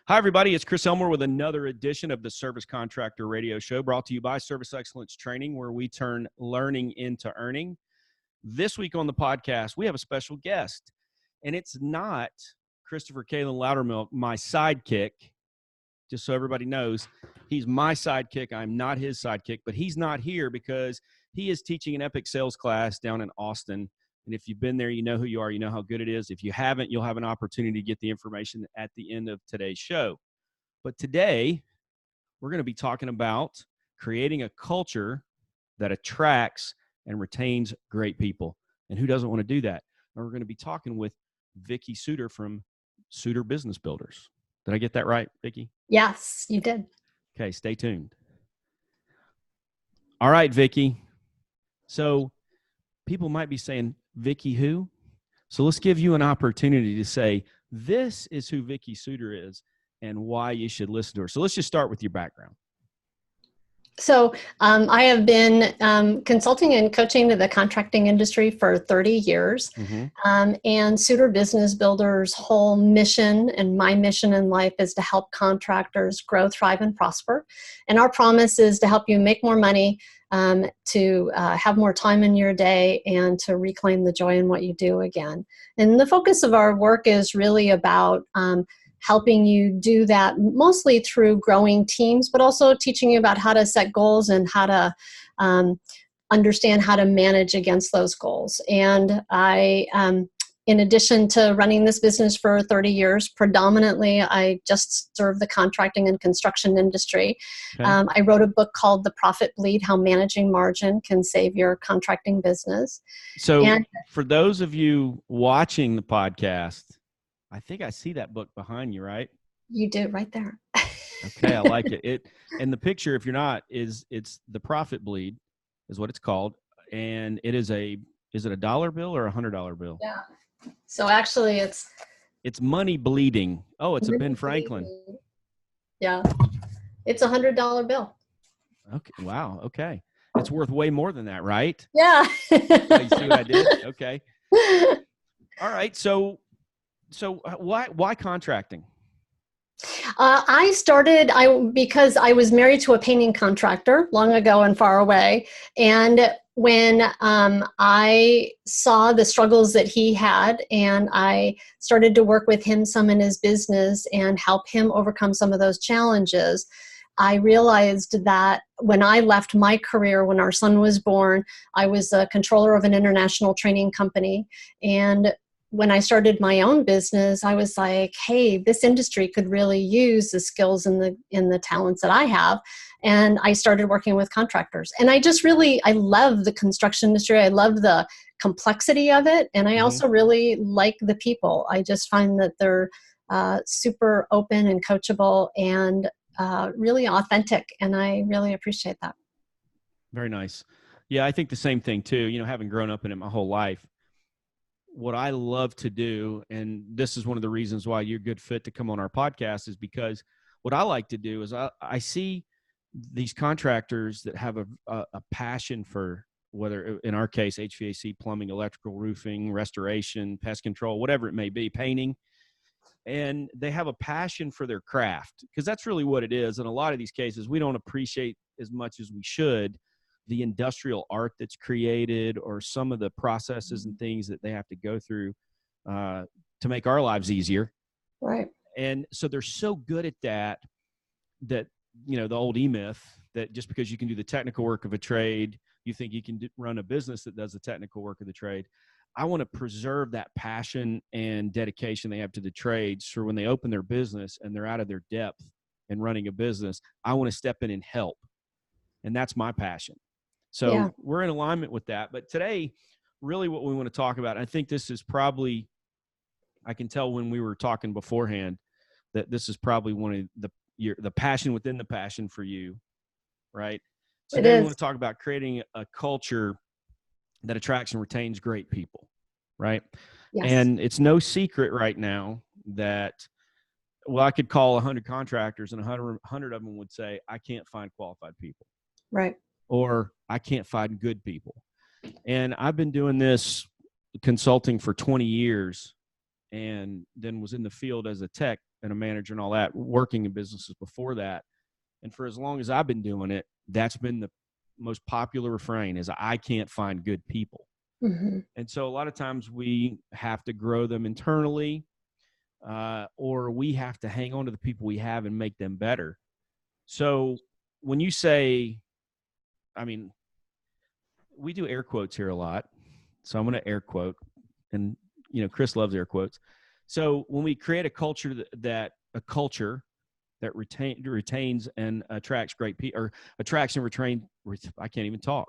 Hi, everybody. It's Chris Elmore with another edition of the Service Contractor Radio Show, brought to you by Service Excellence Training, where we turn learning into earning. This week on the podcast, we have a special guest, and it's not Christopher Kalen Loudermilk, my sidekick. Just so everybody knows, he's my sidekick. I'm not his sidekick, but he's not here because he is teaching an epic sales class down in Austin. And if you've been there, you know who you are. You know how good it is. If you haven't, you'll have an opportunity to get the information at the end of today's show. But today, we're going to be talking about creating a culture that attracts and retains great people. And who doesn't want to do that? And we're going to be talking with Vicky Suiter from Suiter Business Builders. Did I get that right, Vicky? Yes, you did. Okay, stay tuned. All right, Vicky. So people might be saying, Vicky who? So let's give you an opportunity to say, this is who Vicky Suiter is and why you should listen to her. So let's just start with your background. So I have been consulting and coaching to the contracting industry for 30 years. And Suiter Business Builders' whole mission and my mission in life is to help contractors grow, thrive, and prosper. And our promise is to help you make more money, to have more time in your day, and to reclaim the joy in what you do again. And the focus of our work is really about helping you do that mostly through growing teams, but also teaching you about how to set goals and how to understand how to manage against those goals. And I, in addition to running this business for 30 years, predominantly I just serve the contracting and construction industry. Okay. I wrote a book called The Profit Bleed, How Managing Margin Can Save Your Contracting Business. So for those of you watching the podcast, I think I see that book behind you, right? You do, right there. Okay, I like it. And the picture, if you're not, it's The Profit Bleed is what it's called. And it is it a dollar bill or $100 bill? Yeah. So actually it's money bleeding. Oh, it's a Ben Franklin. Bleeding. Yeah. It's $100 bill. Okay. Wow. Okay. It's worth way more than that, right? Yeah. Oh, you see what I did? Okay. All right. So why contracting? I started because I was married to a painting contractor long ago and far away. And when I saw the struggles that he had, and I started to work with him some in his business and help him overcome some of those challenges, I realized that when I left my career, when our son was born, I was a controller of an international training company. And when I started my own business, I was like, hey, this industry could really use the skills and the talents that I have. And I started working with contractors. And I love the construction industry. I love the complexity of it. And I also really like the people. I just find that they're super open and coachable and really authentic. And I really appreciate that. Very nice. Yeah, I think the same thing too. You know, having grown up in it my whole life, what I love to do, and this is one of the reasons why you're a good fit to come on our podcast, is because what I like to do is I see these contractors that have a passion for, whether in our case, HVAC, plumbing, electrical, roofing, restoration, pest control, whatever it may be, painting, and they have a passion for their craft, because that's really what it is. In a lot of these cases, we don't appreciate as much as we should the industrial art that's created, or some of the processes and things that they have to go through to make our lives easier. Right. And so they're so good at that, you know, the old E-myth that just because you can do the technical work of a trade, you think you can run a business that does the technical work of the trade. I want to preserve that passion and dedication they have to the trades, for when they open their business and they're out of their depth in running a business, I want to step in and help. And that's my passion. So we're in alignment with that. But today, really what we want to talk about, I think this is probably, I can tell when we were talking beforehand that this is probably one of the passion within the passion for you, right? So today we want to talk about creating a culture that attracts and retains great people, right? Yes. And it's no secret right now that, well, I could call 100 contractors and 100 of them would say, I can't find qualified people. Right. Or I can't find good people. And I've been doing this consulting for 20 years, and then was in the field as a tech and a manager and all that, working in businesses before that. And for as long as I've been doing it, that's been the most popular refrain is I can't find good people. Mm-hmm. And so a lot of times we have to grow them internally, or we have to hang on to the people we have and make them better. So when you say, I mean, we do air quotes here a lot. So I'm going to air quote, and Chris loves air quotes. So when we create a culture that retains and attracts great people, or attracts and I can't even talk.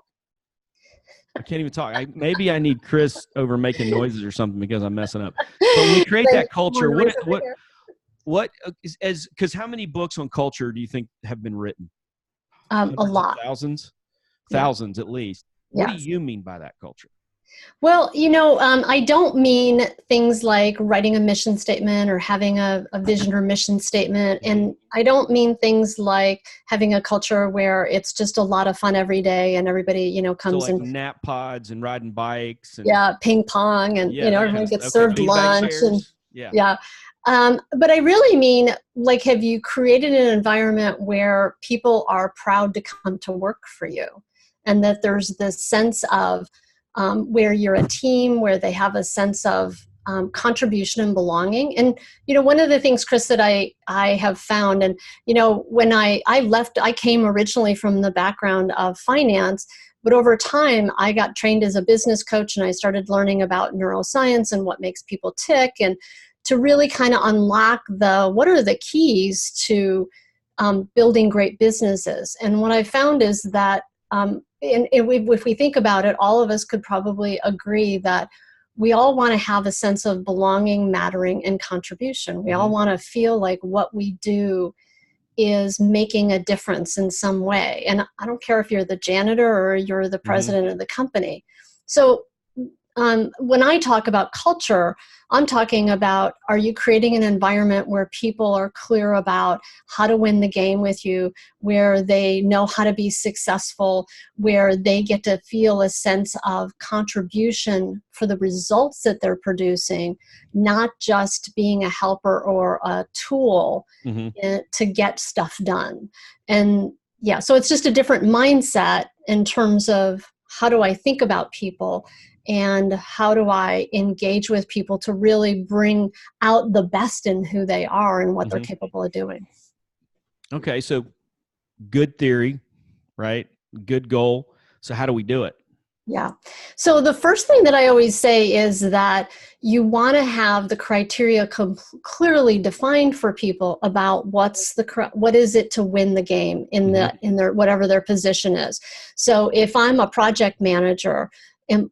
Maybe I need Chris over making noises or something because I'm messing up. But when we create that culture, because how many books on culture do you think have been written? A lot. Thousands at least. What do you mean by that culture? Well, I don't mean things like writing a mission statement or having a vision or mission statement. And I don't mean things like having a culture where it's just a lot of fun every day and everybody, comes so like nap pods and riding bikes. And, ping pong and, everyone gets served lunch. And, but I really mean, like, have you created an environment where people are proud to come to work for you? And that there's this sense of where you're a team, where they have a sense of contribution and belonging. And, one of the things, Chris, that I have found, and, when I left, I came originally from the background of finance, but over time I got trained as a business coach and I started learning about neuroscience and what makes people tick, and to really kind of unlock what are the keys to building great businesses. And what I found is that if we think about it, all of us could probably agree that we all want to have a sense of belonging, mattering, and contribution. We all want to feel like what we do is making a difference in some way. And I don't care if you're the janitor or you're the president of the company. So when I talk about culture, I'm talking about, are you creating an environment where people are clear about how to win the game with you, where they know how to be successful, where they get to feel a sense of contribution for the results that they're producing, not just being a helper or a tool to get stuff done. And so it's just a different mindset in terms of how do I think about people and how do I engage with people to really bring out the best in who they are and what they're capable of doing. Okay, so good theory, right? Good goal. So how do we do it? Yeah. So the first thing that I always say is that you want to have the criteria clearly defined for people about what is it to win the game in their whatever their position is. So if I'm a project manager,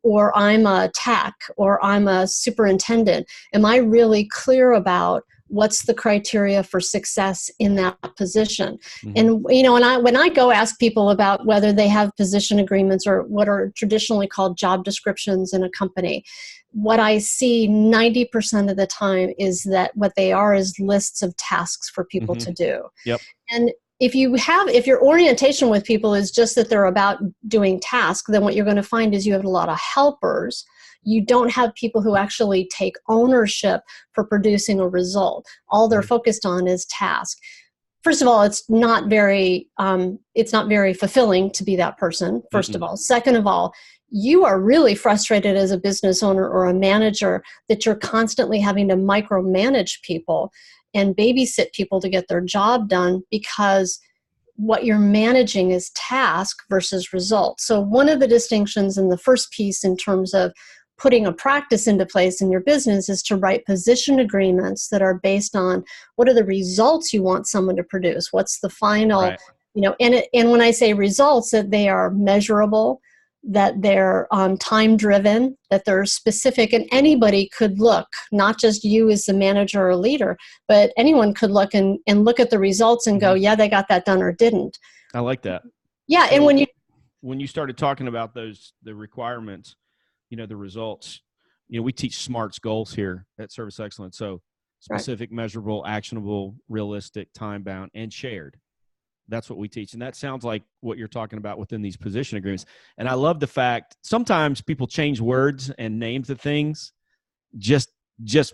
or I'm a tech, or I'm a superintendent, am I really clear about what's the criteria for success in that position? And, when I go ask people about whether they have position agreements or what are traditionally called job descriptions in a company, what I see 90% of the time is that what they are is lists of tasks for people to do. Yep. And if your orientation with people is just that they're about doing tasks, then what you're going to find is you have a lot of helpers. You don't have people who actually take ownership for producing a result. All they're focused on is task. First of all, it's not very fulfilling to be that person, first of all. Second of all, you are really frustrated as a business owner or a manager that you're constantly having to micromanage people and babysit people to get their job done, because what you're managing is task versus result. So one of the distinctions in the first piece in terms of putting a practice into place in your business is to write position agreements that are based on what are the results you want someone to produce, what's the final, and when I say results, that they are measurable, that they're time driven, that they're specific, and anybody could look, not just you as the manager or leader, but anyone could look and look at the results and go, yeah, they got that done or didn't. I like that. Yeah. So and when you started talking about the requirements, the results, we teach SMARTS goals here at Service Excellence. So specific, measurable, actionable, realistic, time bound, and shared. That's what we teach. And that sounds like what you're talking about within these position agreements. And I love the fact sometimes people change words and names of things just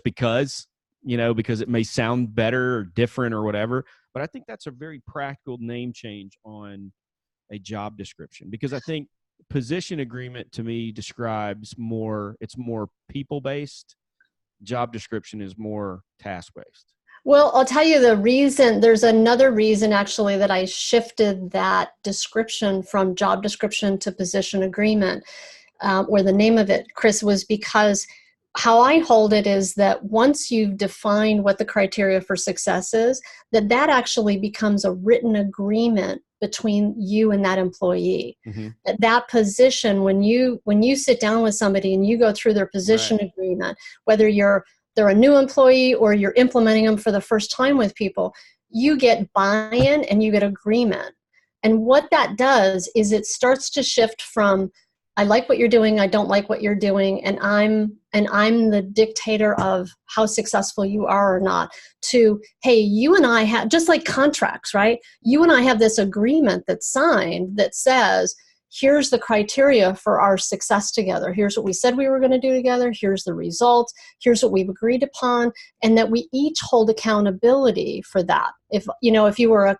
because, because it may sound better or different or whatever. But I think that's a very practical name change on a job description, because I think position agreement to me describes it's more people-based. Job description is more task-based. Well, I'll tell you the reason. There's another reason actually that I shifted that description from job description to position agreement, or the name of it, Chris, was because how I hold it is that once you've defined what the criteria for success is, that actually becomes a written agreement between you and that employee. Mm-hmm. That position, when you sit down with somebody and you go through their position Right. agreement, whether they're a new employee or you're implementing them for the first time with people, you get buy-in and you get agreement. And what that does is it starts to shift from, I like what you're doing, I don't like what you're doing, and I'm the dictator of how successful you are or not, to, hey, you and I have, just like contracts, right? You and I have this agreement that's signed that says, here's the criteria for our success together. Here's what we said we were going to do together. Here's the results. Here's what we've agreed upon, and that we each hold accountability for that. If you were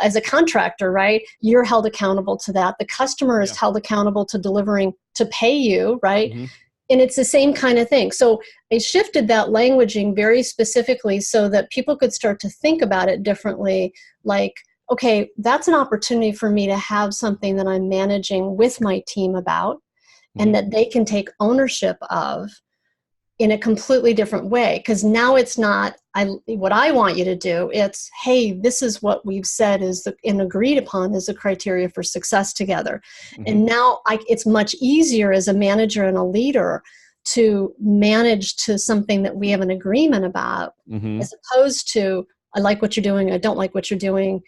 as a contractor, right, you're held accountable to that. The customer is held accountable to delivering, to pay you, right? Mm-hmm. And it's the same kind of thing. So I shifted that languaging very specifically so that people could start to think about it differently. Like, okay, that's an opportunity for me to have something that I'm managing with my team about, and that they can take ownership of in a completely different way. Because now it's not what I want you to do. It's, hey, this is what we've said and agreed upon as a criteria for success together. Mm-hmm. And now it's much easier as a manager and a leader to manage to something that we have an agreement about, mm-hmm. as opposed to, I like what you're doing, I don't like what you're doing.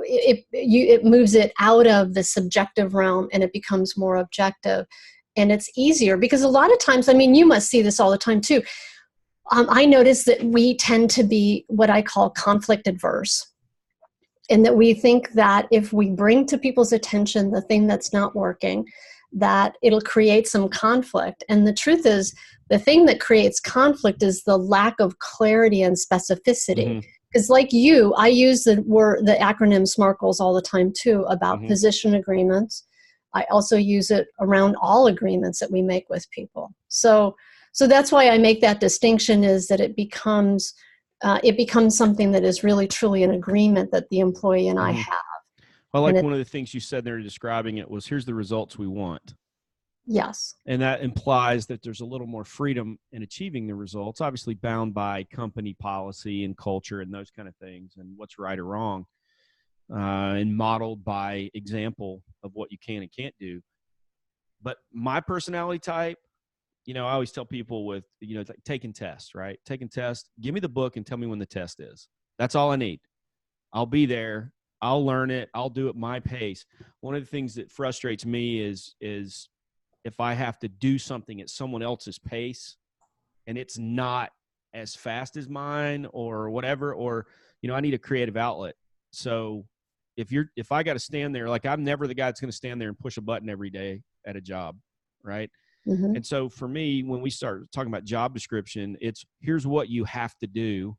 It moves it out of the subjective realm and it becomes more objective. And it's easier because a lot of times, you must see this all the time too. I notice that we tend to be what I call conflict adverse. And that we think that if we bring to people's attention the thing that's not working, that it'll create some conflict. And the truth is, the thing that creates conflict is the lack of clarity and specificity. Mm-hmm. Because like you, I use the acronym SMART goals all the time too, about mm-hmm. position agreements. I also use it around all agreements that we make with people. So that's why I make that distinction, is that it becomes something that is really truly an agreement that the employee and I have. Well, one of the things you said there describing it was, here's the results we want. Yes. And that implies that there's a little more freedom in achieving the results, obviously bound by company policy and culture and those kind of things and what's right or wrong, and modeled by example of what you can and can't do. But my personality type, I always tell people with, it's like taking tests, right? Taking tests, give me the book and tell me when the test is. That's all I need. I'll be there. I'll learn it. I'll do it my pace. One of the things that frustrates me is if I have to do something at someone else's pace and it's not as fast as mine or whatever, or, I need a creative outlet. So if I got to stand there, like, I'm never the guy that's going to stand there and push a button every day at a job. Right. Mm-hmm. And so for me, when we start talking about job description, it's here's what you have to do.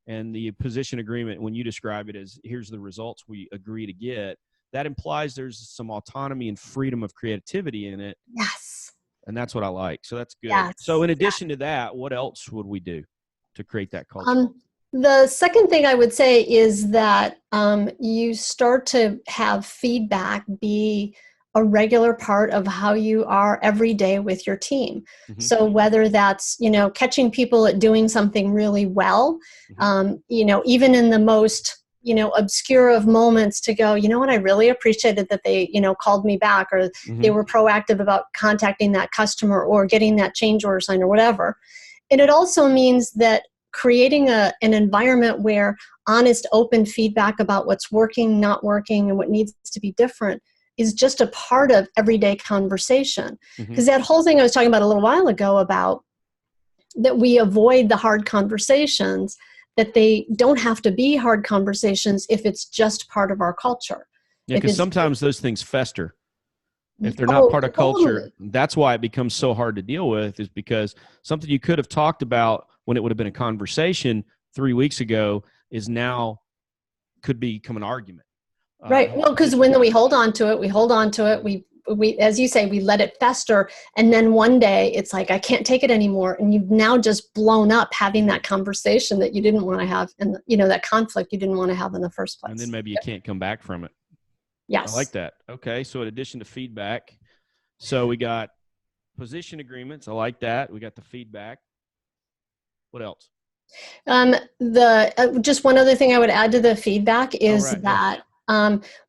And the position agreement, when you describe it as here's the results we agree to get, that implies there's some autonomy and freedom of creativity in it. Yes. And that's what I like. So that's good. Yes. So in addition to that, what else would we do to create that culture? The second thing I would say is that you start to have feedback be a regular part of how you are every day with your team. Mm-hmm. So whether that's, catching people at doing something really well, mm-hmm. Even in the most, obscure of moments, to go, what, I really appreciated that they, called me back, or mm-hmm. they were proactive about contacting that customer or getting that change order signed or whatever. And it also means that creating an environment where honest, open feedback about what's working, not working, and what needs to be different is just a part of everyday conversation. Because mm-hmm. that whole thing I was talking about a little while ago about that we avoid the hard conversations, that they don't have to be hard conversations if it's just part of our culture. Yeah, because sometimes those things fester. If they're not Oh, part of culture, totally. that's why it becomes so hard to deal with, is because something you could have talked about when it would have been a conversation 3 weeks ago is now could become an argument. Right. Well, because when we hold on to it, we, as you say, we let it fester. And then one day it's like, I can't take it anymore. And you've now just blown up having that conversation that you didn't want to have. And, that conflict you didn't want to have in the first place. And then maybe you can't come back from it. Yes. I like that. Okay. So in addition to feedback, so we got position agreements. I like that. We got the feedback. What else? Just one other thing I would add to the feedback is that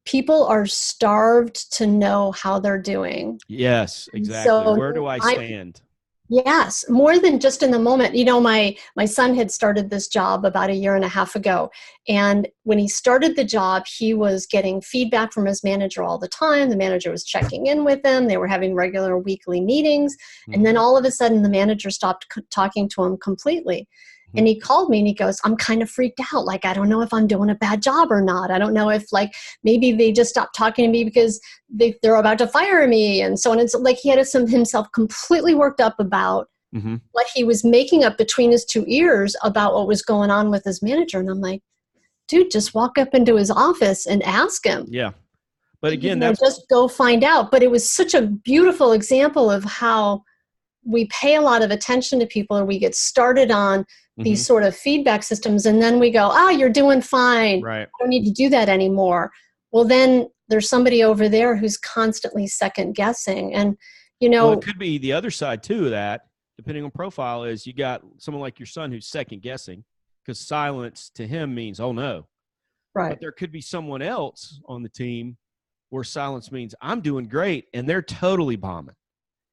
people are starved to know how they're doing. Yes, exactly. So where do I stand? Yes, more than just in the moment. My son had started this job about 1.5 years ago. And when he started the job, he was getting feedback from his manager all the time. The manager was checking in with him. They were having regular weekly meetings. And then all of a sudden, the manager stopped talking to him completely. And he called me and he goes, I'm kind of freaked out. Like, I don't know if I'm doing a bad job or not. I don't know if maybe they just stopped talking to me because they're about to fire me and so on. It's like he had himself completely worked up about what he was making up between his two ears about what was going on with his manager. And I'm like, dude, just walk up into his office and ask him. Yeah. But again, just go find out. But it was such a beautiful example of how we pay a lot of attention to people, or we get started on these sort of feedback systems, and then we go, you're doing fine. Right. I don't need to do that anymore. Well, then there's somebody over there who's constantly second guessing. And, well, it could be the other side too of that, depending on profile, is you got someone like your son who's second guessing because silence to him means, oh no. Right. But there could be someone else on the team where silence means I'm doing great and they're totally bombing.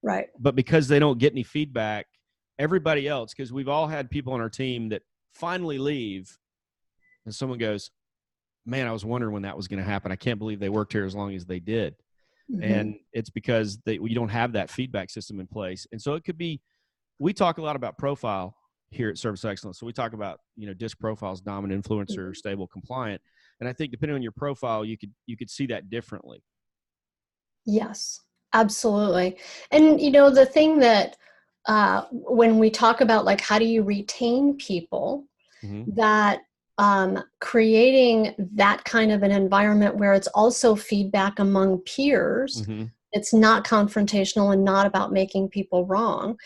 Right. But because they don't get any feedback, everybody else, because we've all had people on our team that finally leave and someone goes, man, I was wondering when that was going to happen. I can't believe they worked here as long as they did. And it's because you don't have that feedback system in place. And so it could be, we talk a lot about profile here at Service Excellence. So we talk about, DISC profiles, dominant, influencer, stable, compliant. And I think depending on your profile, you could see that differently. Yes, absolutely. And, the thing that when we talk about how do you retain people, that creating that kind of an environment where it's also feedback among peers, it's not confrontational and not about making people wrong,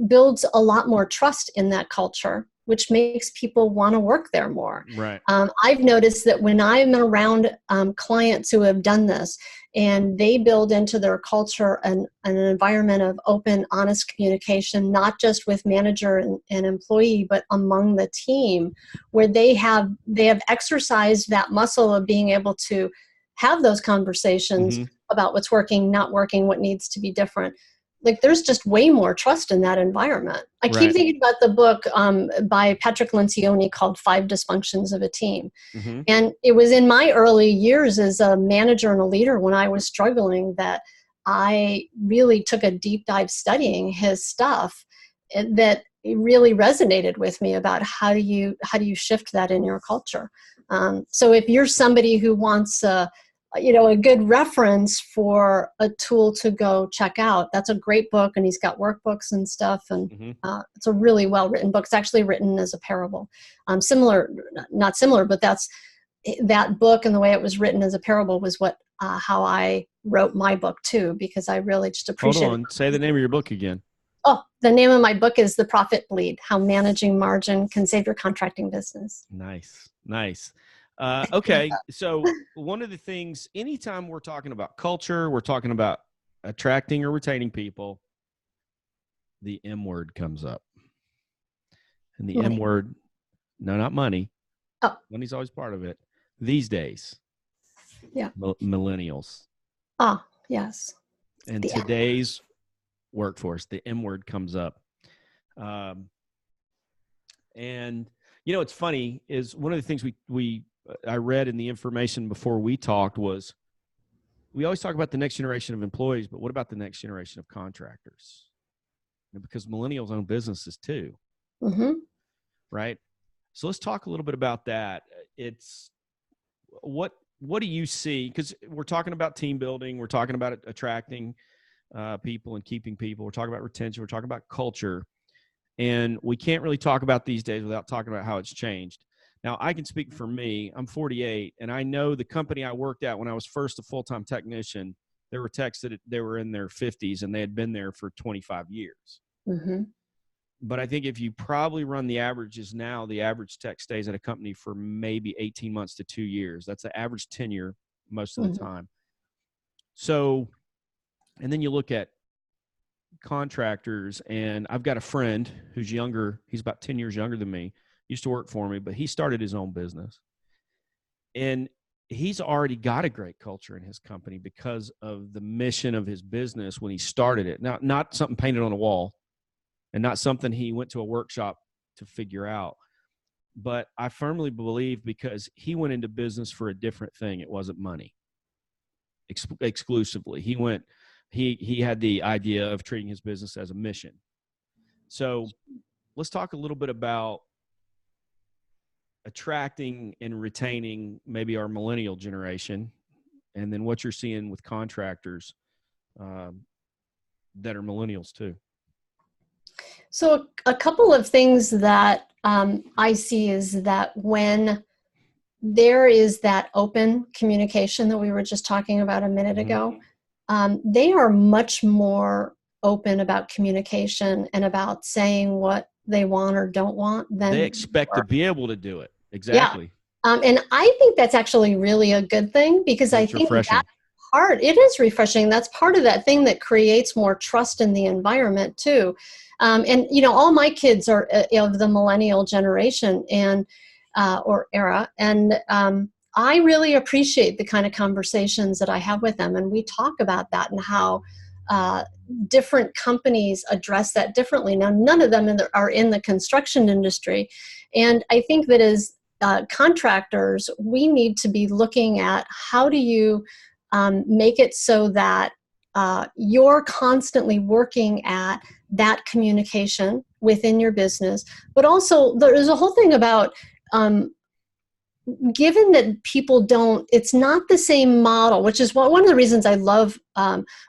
builds a lot more trust in that culture, which makes people want to work there more. Right. I've noticed that when I'm around clients who have done this, and they build into their culture an environment of open, honest communication, not just with manager and employee, but among the team, where they have exercised that muscle of being able to have those conversations about what's working, not working, what needs to be different. There's just way more trust in that environment. I keep thinking about the book by Patrick Lencioni called 5 Dysfunctions of a Team. And it was in my early years as a manager and a leader when I was struggling that I really took a deep dive studying his stuff that really resonated with me about how do you shift that in your culture. So if you're somebody who wants a good reference for a tool to go check out, that's a great book, and he's got workbooks and stuff, and it's a really well-written book. It's actually written as a parable. Not similar, but that book and the way it was written as a parable was how I wrote my book too, because I really just appreciate it. Hold on, say the name of your book again. Oh, the name of my book is The Profit Bleed: How Managing Margin Can Save Your Contracting Business. Nice. Okay, so one of the things, anytime we're talking about culture, we're talking about attracting or retaining people, the M word comes up. And the M word, no, not money. Oh. Money's always part of it. These days. Yeah. Millennials. Ah, yes. And today's workforce, the M word comes up. And it's funny is one of the things I read in the information before we talked was we always talk about the next generation of employees, but what about the next generation of contractors? Because millennials own businesses too. Right? So let's talk a little bit about that. It's what do you see? Because we're talking about team building, we're talking about attracting, people and keeping people. We're talking about retention. We're talking about culture. And we can't really talk about these days without talking about how it's changed. Now, I can speak for me. I'm 48, and I know the company I worked at when I was first a full-time technician, there were techs that they were in their 50s, and they had been there for 25 years. Mm-hmm. But I think if you probably run the averages now, the average tech stays at a company for maybe 18 months to 2 years. That's the average tenure most of the time. So, and then you look at contractors, and I've got a friend who's younger. He's about 10 years younger than me. Used to work for me, but he started his own business. And he's already got a great culture in his company because of the mission of his business when he started it. Now, not something painted on a wall and not something he went to a workshop to figure out. But I firmly believe because he went into business for a different thing. It wasn't money exclusively. He had the idea of treating his business as a mission. So let's talk a little bit about attracting and retaining maybe our millennial generation, and then what you're seeing with contractors that are millennials too. So a couple of things that I see is that when there is that open communication that we were just talking about a minute ago, they are much more open about communication and about saying what they want or don't want than they expect to be able to do it. Exactly. Yeah. And I think that's actually really a good thing, because I think refreshing. that part, it is refreshing. That's part of that thing that creates more trust in the environment too. And all my kids are of the millennial generation and or era, and I really appreciate the kind of conversations that I have with them, and we talk about that and how different companies address that differently. Now, none of them are in the construction industry, and I think that as contractors, we need to be looking at how do you make it so that you're constantly working at that communication within your business. But also there's a whole thing about given that people it's not the same model, which is one of the reasons I love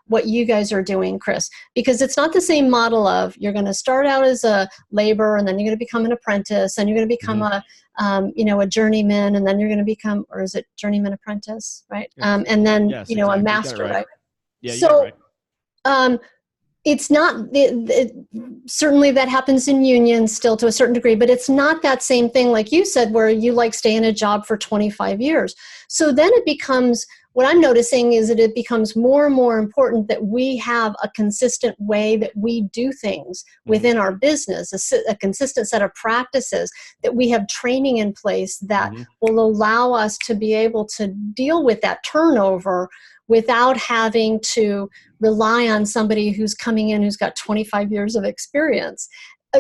what you guys are doing, Chris, because it's not the same model of you're going to start out as a laborer and then you're going to become an apprentice and you're going to become a journeyman, and then you're going to become, or is it journeyman apprentice, right? Yes. And then, yes, exactly. A exactly. master, right? Yeah, so, you got it right. It's not, certainly that happens in unions still to a certain degree, but it's not that same thing, like you said, where you stay in a job for 25 years. So then it becomes, what I'm noticing is that it becomes more and more important that we have a consistent way that we do things within our business, a consistent set of practices, that we have training in place that will allow us to be able to deal with that turnover without having to rely on somebody who's coming in who's got 25 years of experience.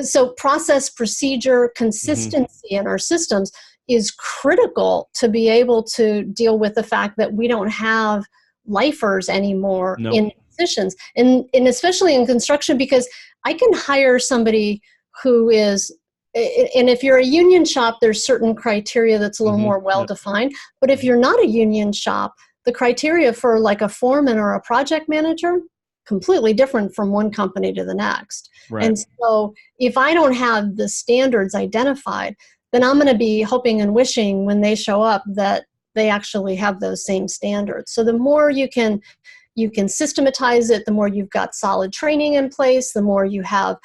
So process, procedure, consistency in our systems is critical to be able to deal with the fact that we don't have lifers anymore in positions. And especially in construction, because I can hire somebody who is, and if you're a union shop, there's certain criteria that's a little more well-defined. But if you're not a union shop, the criteria for a foreman or a project manager, completely different from one company to the next. Right. And so if I don't have the standards identified, then I'm going to be hoping and wishing when they show up that they actually have those same standards. So the more you can systematize it, the more you've got solid training in place, the more you have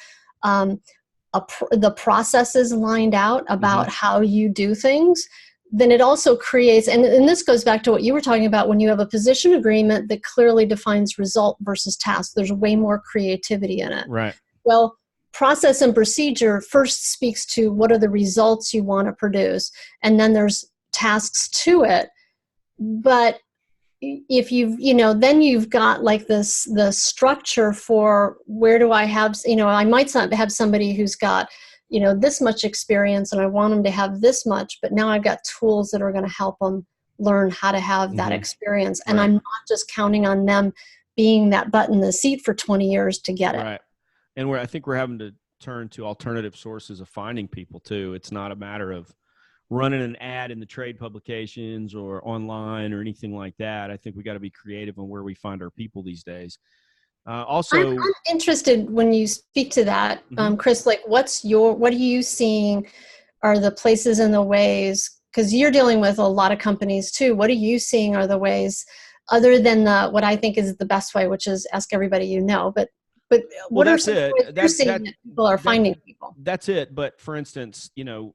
the processes lined out about how you do things, then it also creates, and this goes back to what you were talking about, when you have a position agreement that clearly defines result versus task, there's way more creativity in it. Right. Well, process and procedure first speaks to what are the results you want to produce, and then there's tasks to it. But if then you've got the structure for where do I have, I might have somebody who's got this much experience and I want them to have this much, but now I've got tools that are going to help them learn how to have that experience. And I'm not just counting on them being that butt in the seat for 20 years to get it. Right. And I think we're having to turn to alternative sources of finding people too. It's not a matter of running an ad in the trade publications or online or anything like that. I think we got to be creative on where we find our people these days. Also, I'm interested when you speak to that, Chris, like what are you seeing are the places and the ways, because you're dealing with a lot of companies too. What are you seeing are the ways other than what I think is the best way, which is ask everybody you know, but what are some ways you're seeing that people are finding people? That's it. But for instance, in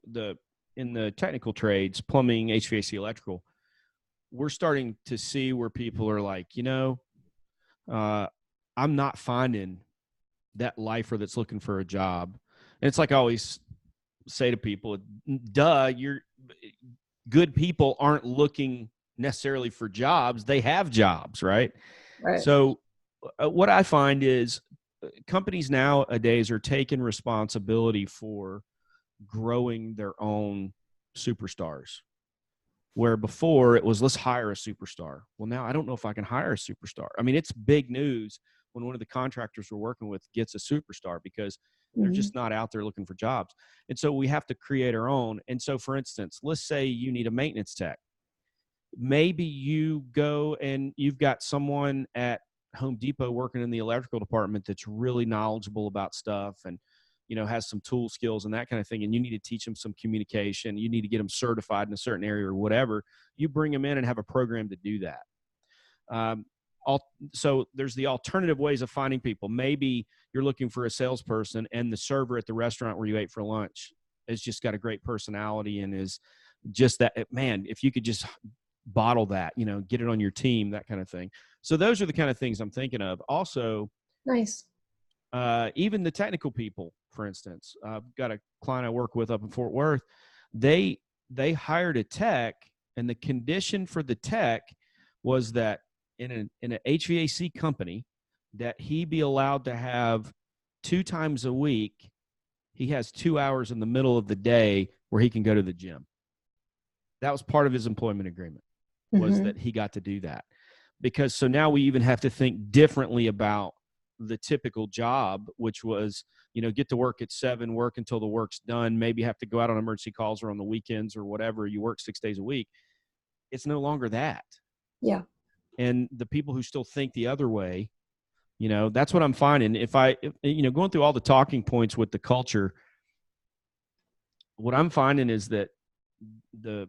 the technical trades, plumbing, HVAC, electrical, we're starting to see where people are like, I'm not finding that lifer that's looking for a job. And it's like I always say to people, good people aren't looking necessarily for jobs. They have jobs, right? Right. So what I find is companies nowadays are taking responsibility for growing their own superstars. Where before it was, let's hire a superstar. Well, now I don't know if I can hire a superstar. I mean, it's big news when one of the contractors we're working with gets a superstar because they're just not out there looking for jobs. And so we have to create our own. And so, for instance, let's say you need a maintenance tech. Maybe you go and you've got someone at Home Depot working in the electrical department that's really knowledgeable about stuff and has some tool skills and that kind of thing, and you need to teach them some communication, you need to get them certified in a certain area or whatever. You bring them in and have a program to do that. So there's the alternative ways of finding people. Maybe you're looking for a salesperson and the server at the restaurant where you ate for lunch has just got a great personality and is just that, man, if you could just bottle that, get it on your team, that kind of thing. So those are the kind of things I'm thinking of. Also, nice. Even the technical people, for instance, I've got a client I work with up in Fort Worth. They hired a tech, and the condition for the tech was that in an HVAC company that he be allowed to have 2 times a week. He has 2 hours in the middle of the day where he can go to the gym. That was part of his employment agreement, was that he got to do that. Because so now we even have to think differently about the typical job, which was, get to work at 7, work until the work's done, maybe have to go out on emergency calls or on the weekends or whatever. You work 6 days a week. It's no longer that. Yeah. And the people who still think the other way, that's what I'm finding. Going through all the talking points with the culture, what I'm finding is that the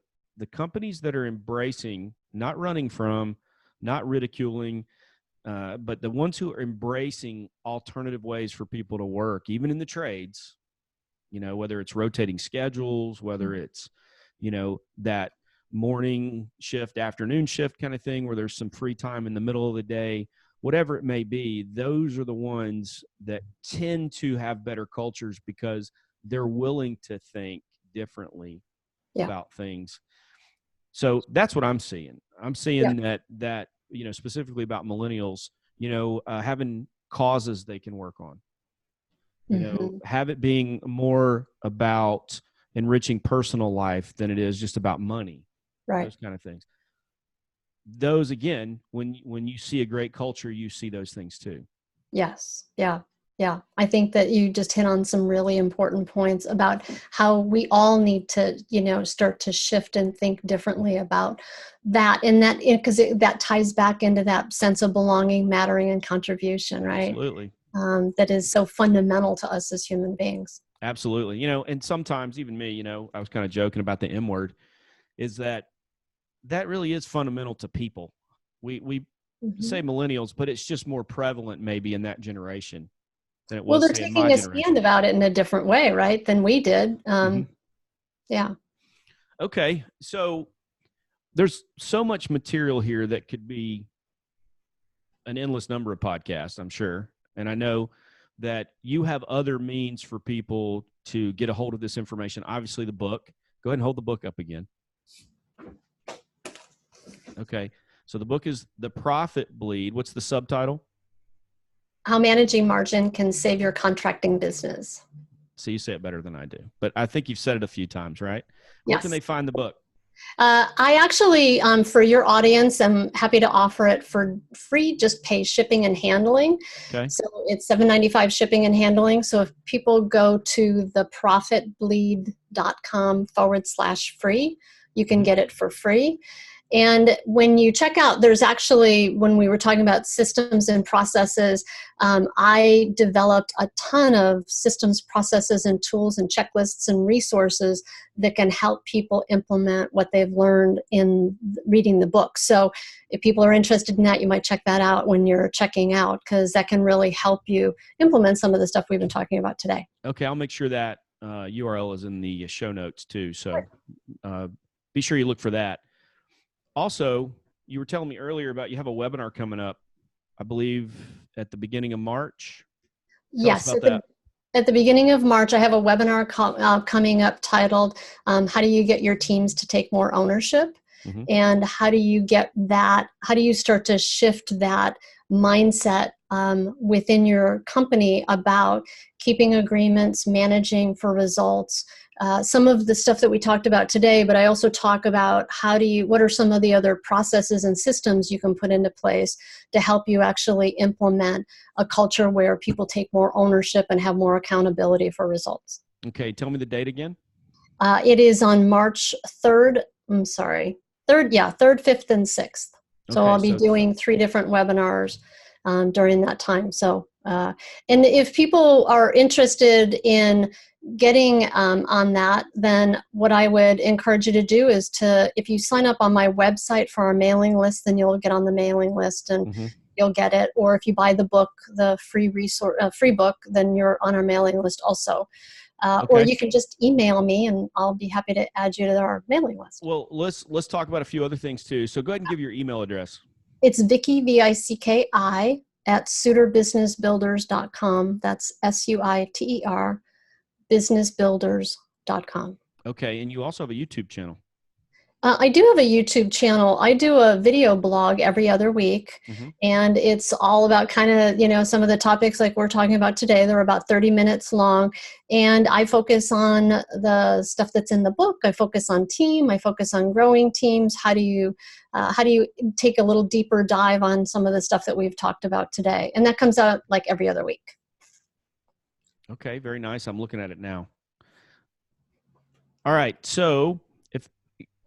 companies that are embracing, not running from, not ridiculing, but the ones who are embracing alternative ways for people to work, even in the trades, whether it's rotating schedules, whether it's, that morning shift, afternoon shift kind of thing, where there's some free time in the middle of the day, whatever it may be, those are the ones that tend to have better cultures because they're willing to think differently about things. So that's what I'm seeing. I'm seeing that specifically about millennials, having causes they can work on, have it being more about enriching personal life than it is just about money, those kind of things. Those, again, when you see a great culture, you see those things too. Yes. Yeah. Yeah. I think that you just hit on some really important points about how we all need to, start to shift and think differently about that. And that, because that ties back into that sense of belonging, mattering, and contribution, right? Absolutely. That is so fundamental to us as human beings. Absolutely. And sometimes even me, I was kind of joking about the M word, is that really is fundamental to people. We say millennials, but it's just more prevalent maybe in that generation than it was. Well, they're taking a stand about it in a different way, right, than we did. Yeah. Okay. So there's so much material here that could be an endless number of podcasts, I'm sure. And I know that you have other means for people to get a hold of this information. Obviously, the book. Go ahead and hold the book up again. Okay. So the book is The Profit Bleed. What's the subtitle? How Managing Margin Can Save Your Contracting Business. So you say it better than I do, but I think you've said it a few times, right? Where can they find the book? I actually, for your audience, I'm happy to offer it for free. Just pay shipping and handling. Okay. So it's $7.95 shipping and handling. So if people go to theprofitbleed.com/free, you can get it for free. And when you check out, there's actually, when we were talking about systems and processes, I developed a ton of systems, processes, and tools and checklists and resources that can help people implement what they've learned in reading the book. So if people are interested in that, you might check that out when you're checking out, because that can really help you implement some of the stuff we've been talking about today. Okay, I'll make sure that URL is in the show notes too. So be sure you look for that. Also, you were telling me earlier about you have a webinar coming up, I believe, at the beginning of March. Tell us about that. At the beginning of March, I have a webinar coming up titled, How Do You Get Your Teams to Take More Ownership? Mm-hmm. And how do you get that, how do you start to shift that mindset within your company about keeping agreements, managing for results, some of the stuff that we talked about today, but I also talk about what are some of the other processes and systems you can put into place to help you actually implement a culture where people take more ownership and have more accountability for results. Okay, tell me the date again. It is on March 3rd, 3rd, 5th, and 6th. So okay, I'll be doing 3 different webinars during that time. So, and if people are interested in getting on that, then what I would encourage you to do is if you sign up on my website for our mailing list, then you'll get on the mailing list and you'll get it. Or if you buy the book, the free book, then you're on our mailing list also. Or you can just email me and I'll be happy to add you to our mailing list. Well, let's talk about a few other things too. So go ahead and give your email address. It's Vicky, Vicki, at suiterbusinessbuilders.com. That's SUITER, businessbuilders.com. Okay, and you also have a YouTube channel. I do have a YouTube channel. I do a video blog every other week, and it's all about kind of, some of the topics like we're talking about today. They're about 30 minutes long, and I focus on the stuff that's in the book. I focus on team. I focus on growing teams. How do you take a little deeper dive on some of the stuff that we've talked about today? And that comes out like every other week. Okay, very nice. I'm looking at it now. All right, so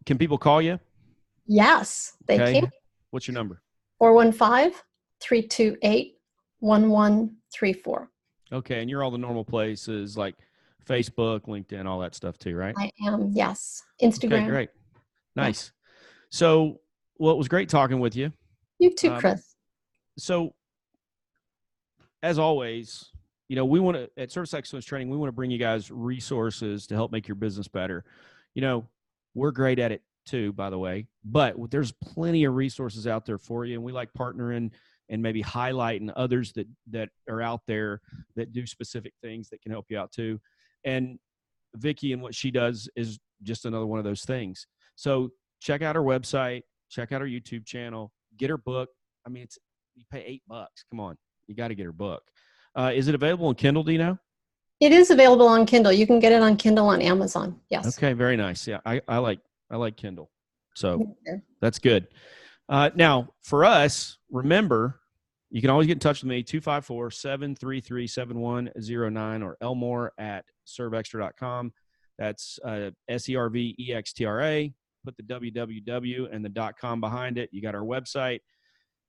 can people call you? Yes, they can. What's your number? 415-328-1134. Okay, and you're all the normal places like Facebook, LinkedIn, all that stuff too, right? I am, yes. Instagram. Okay, great. Nice. Yeah. So, well, it was great talking with you. You too, Chris. So, as always, we want to, at Service Excellence Training, we want to bring you guys resources to help make your business better. We're great at it too, by the way, but there's plenty of resources out there for you. And we like partnering and maybe highlighting others that are out there that do specific things that can help you out too. And Vicky and what she does is just another one of those things. So check out her website, check out her YouTube channel, get her book. I mean, you pay $8. Come on. You got to get her book. Is it available on Kindle? Do you know? It is available on Kindle. You can get it on Kindle on Amazon. Yes. Okay. Very nice. Yeah. I like Kindle. So that's good. Now for us, remember, you can always get in touch with me, 254-733-7109 or Elmore at servextra.com. That's SERVEXTRA. Put the www and the .com behind it. You got our website.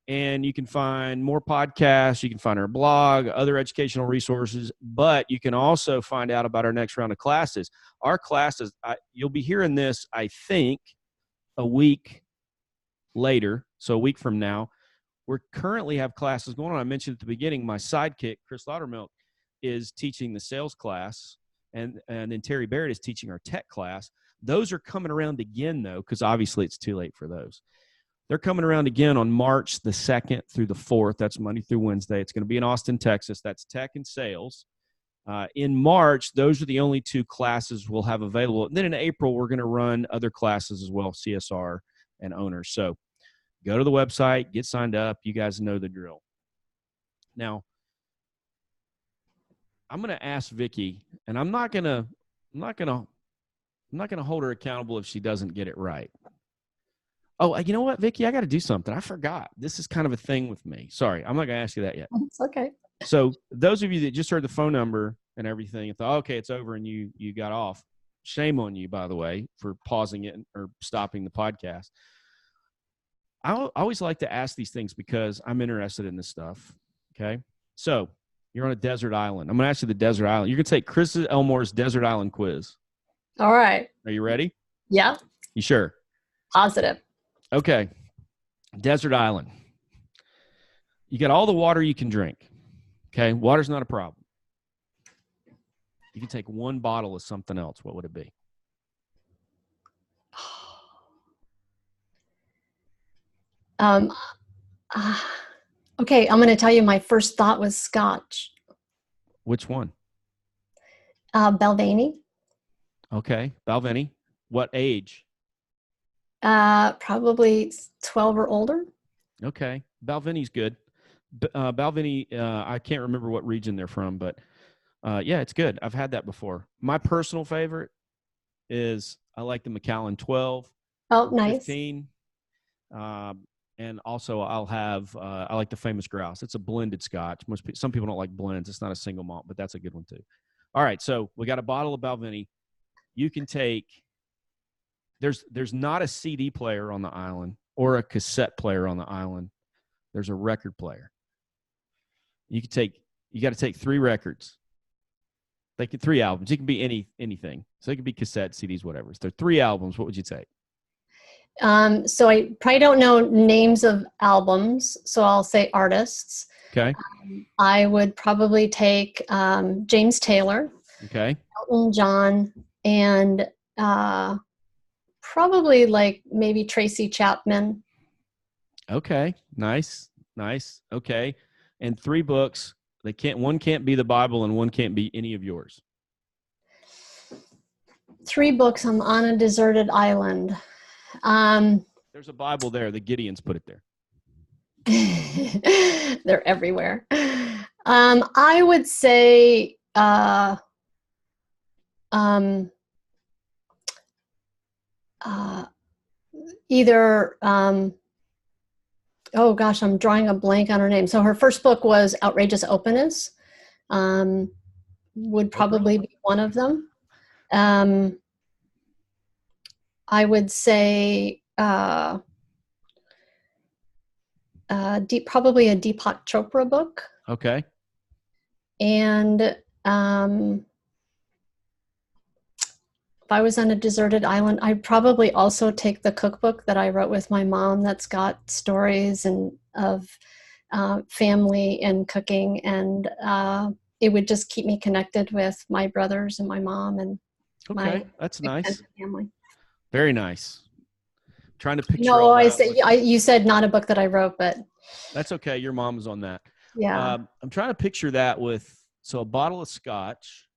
And you can find more podcasts. You can find our blog, other educational resources. But you can also find out about our next round of classes. Our classes, you'll be hearing this, I think, a week later. So a week from now. We currently have classes going on. I mentioned at the beginning, my sidekick, Chris Laudermilk, is teaching the sales class. And then Terry Barrett is teaching our tech class. Those are coming around again, though, because obviously it's too late for those. They're coming around again on March the 2nd through the 4th. That's Monday through Wednesday. It's going to be in Austin, Texas. That's tech and sales. In March, those are the only 2 classes we'll have available. And then in April, we're going to run other classes as well, CSR and owners. So go to the website, get signed up. You guys know the drill. Now, I'm going to ask Vicky, and I'm not going to hold her accountable if she doesn't get it right. Oh, you know what, Vicky? I got to do something. I forgot. This is kind of a thing with me. Sorry, I'm not going to ask you that yet. It's okay. So those of you that just heard the phone number and everything and thought, okay, it's over, and you got off. Shame on you, by the way, for pausing it or stopping the podcast. I always like to ask these things because I'm interested in this stuff. Okay. So you're on a desert island. I'm going to ask you the desert island. You're going to take Chris Elmore's desert island quiz. All right. Are you ready? Yeah. You sure? Positive. Okay. Desert island. You got all the water you can drink. Okay. Water's not a problem. You can take one bottle of something else. What would it be? Okay, I'm going to tell you my first thought was Scotch. Which one? Balvenie. Okay. Balvenie. What age? Probably 12 or older. Okay. Balvenie's good. Balvenie, I can't remember what region they're from, but yeah, it's good. I've had that before. My personal favorite is I like the Macallan 12. Oh, nice. 15. And also I'll have, I like the Famous Grouse. It's a blended Scotch. Some people don't like blends. It's not a single malt, but that's a good one too. All right. So we got a bottle of Balvenie. You can take, there's not a CD player on the island or a cassette player on the island. There's a record player. You got to take 3 records. Like 3 albums. It can be anything. So it could be cassette, CDs, whatever. So 3 albums. What would you take? So I probably don't know names of albums, so I'll say artists. Okay. I would probably take James Taylor. Okay. Elton John, and probably like maybe Tracy Chapman. Okay. Nice. Okay. And 3 books. One can't be the Bible and one can't be any of yours. 3 books. I'm on a deserted island. There's a Bible there. The Gideons put it there. They're everywhere. I would say either oh gosh, I'm drawing a blank on her name. So her first book was Outrageous Openness. Would probably be one of them. I would say probably a Deepak Chopra book. Okay. And if I was on a deserted island, I'd probably also take the cookbook that I wrote with my mom that's got stories of family and cooking. And it would just keep me connected with my brothers and my mom and that's nice. Family. Very nice. Trying to picture. No, you said not a book that I wrote, but that's okay. Your mom was on that. Yeah. I'm trying to picture that with a bottle of Scotch,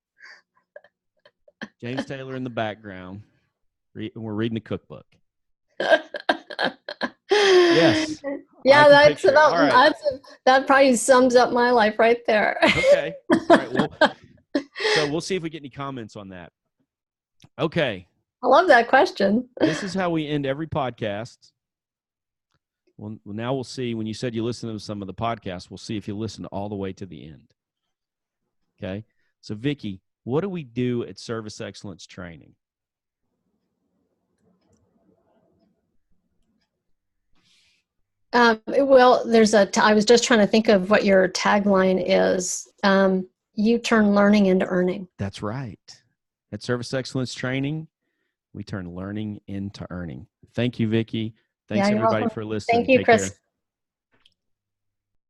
James Taylor in the background. We're reading the cookbook. Yes. Yeah, that's about that probably sums up my life right there. Okay. All right. Well, so we'll see if we get any comments on that. Okay. I love that question. This is how we end every podcast. Well, now we'll see. When you said you listen to some of the podcasts, we'll see if you listen all the way to the end. Okay. So, Vicky, what do we do at Service Excellence Training? Well, I was just trying to think of what your tagline is. You turn learning into earning. That's right. At Service Excellence Training, we turn learning into earning. Thank you, Vicky. Thanks, everybody, for listening. Thank you, Chris. Care.